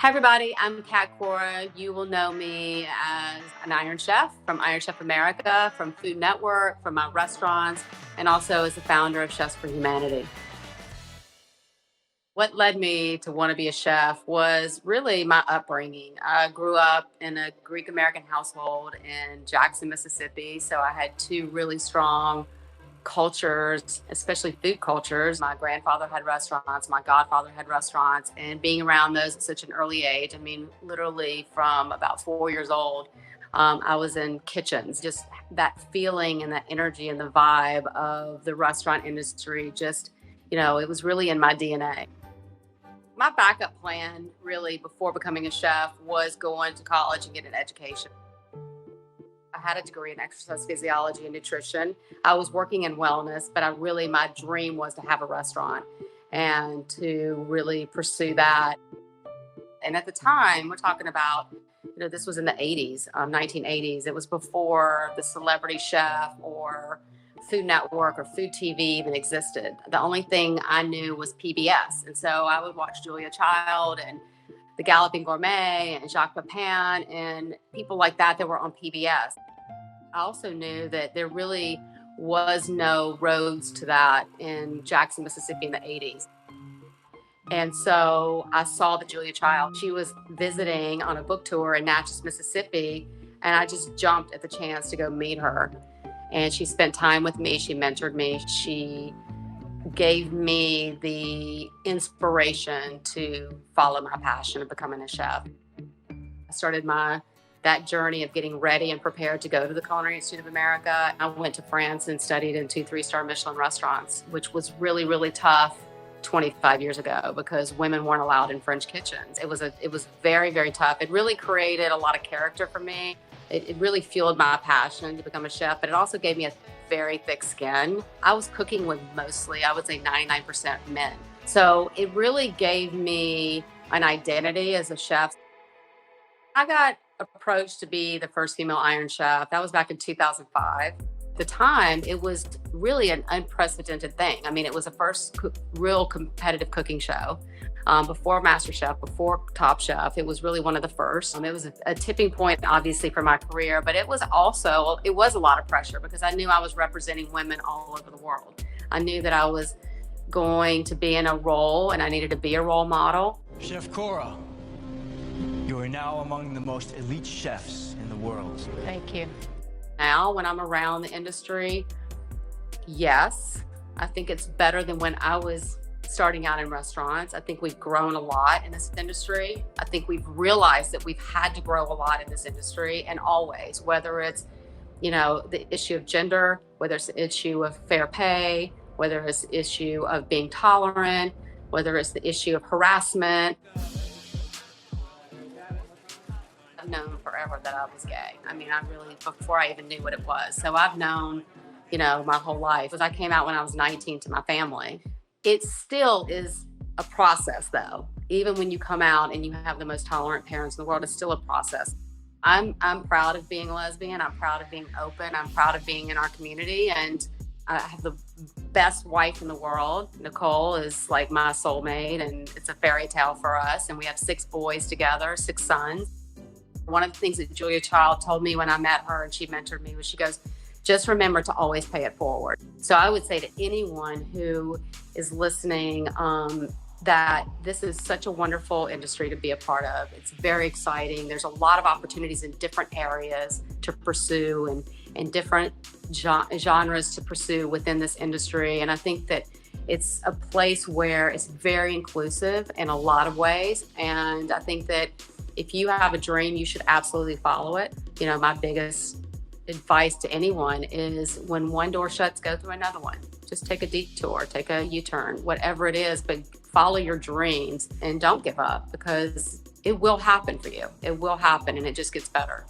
Hi, everybody. I'm Cora. You will know me as an Iron Chef from Iron Chef America, from Food Network, from my restaurants, and also as the founder of Chefs for Humanity. What led me to want to be a chef was really my upbringing. I grew up in a Greek American household in Jackson, Mississippi. So I had two really strong cultures, especially food cultures. My grandfather had restaurants, my godfather had restaurants, and being around those at such an early age, I mean, literally from about 4 years old, I was in kitchens. Just that feeling and that energy and the vibe of the restaurant industry, it was really in my DNA. My backup plan, really, before becoming a chef, was going to college and get an education. I had a degree in exercise physiology and nutrition. I was working in wellness, but my dream was to have a restaurant and to really pursue that. And at the time, we're talking about, this was in the 80s, 1980s. It was before the Celebrity Chef or Food Network or Food TV even existed. The only thing I knew was PBS. And so I would watch Julia Child and the Galloping Gourmet and Jacques Pepin and people like that were on PBS. I also knew that there really was no roads to that in Jackson, Mississippi in the 80s. And so I saw the Julia Child. She was visiting on a book tour in Natchez, Mississippi, and I just jumped at the chance to go meet her. And she spent time with me. She mentored me. She gave me the inspiration to follow my passion of becoming a chef. I started that journey of getting ready and prepared to go to the Culinary Institute of America. I went to France and studied in 2-3-star Michelin restaurants, which was really, really tough 25 years ago because women weren't allowed in French kitchens. It was very, very tough. It really created a lot of character for me. It really fueled my passion to become a chef, but it also gave me a very thick skin. I was cooking with mostly, I would say 99% men. So it really gave me an identity as a chef. I got approached to be the first female Iron Chef. That was back in 2005. At the time, it was really an unprecedented thing. I mean, it was the first real competitive cooking show. Before MasterChef, before Top Chef, it was really one of the first. It was a tipping point, obviously, for my career, but it was a lot of pressure because I knew I was representing women all over the world. I knew that I was going to be in a role and I needed to be a role model. Chef Cora, you are now among the most elite chefs in the world. Thank you. Now, when I'm around the industry, yes, I think it's better than when I was starting out in restaurants. I think we've grown a lot in this industry. I think we've realized that we've had to grow a lot in this industry, and always, whether it's, the issue of gender, whether it's the issue of fair pay, whether it's the issue of being tolerant, whether it's the issue of harassment. I've known forever that I was gay. I mean, before I even knew what it was. So I've known, my whole life. As I came out when I was 19 to my family. It still is a process, though. Even when you come out and you have the most tolerant parents in the world, it's still a process. I'm proud of being a lesbian. I'm proud of being open. I'm proud of being in our community. And I have the best wife in the world. Nicole is like my soulmate, and it's a fairy tale for us. And we have 6 boys together, 6 sons. One of the things that Julia Child told me when I met her and she mentored me was, she goes, just remember to always pay it forward. So I would say to anyone who is listening that this is such a wonderful industry to be a part of. It's very exciting. There's a lot of opportunities in different areas to pursue and different genres to pursue within this industry. And I think that it's a place where it's very inclusive in a lot of ways. And I think that if you have a dream, you should absolutely follow it. My biggest advice to anyone is when one door shuts, go through another one. Just take a detour, take a U-turn, whatever it is, but follow your dreams and don't give up because it will happen for you. It will happen and it just gets better.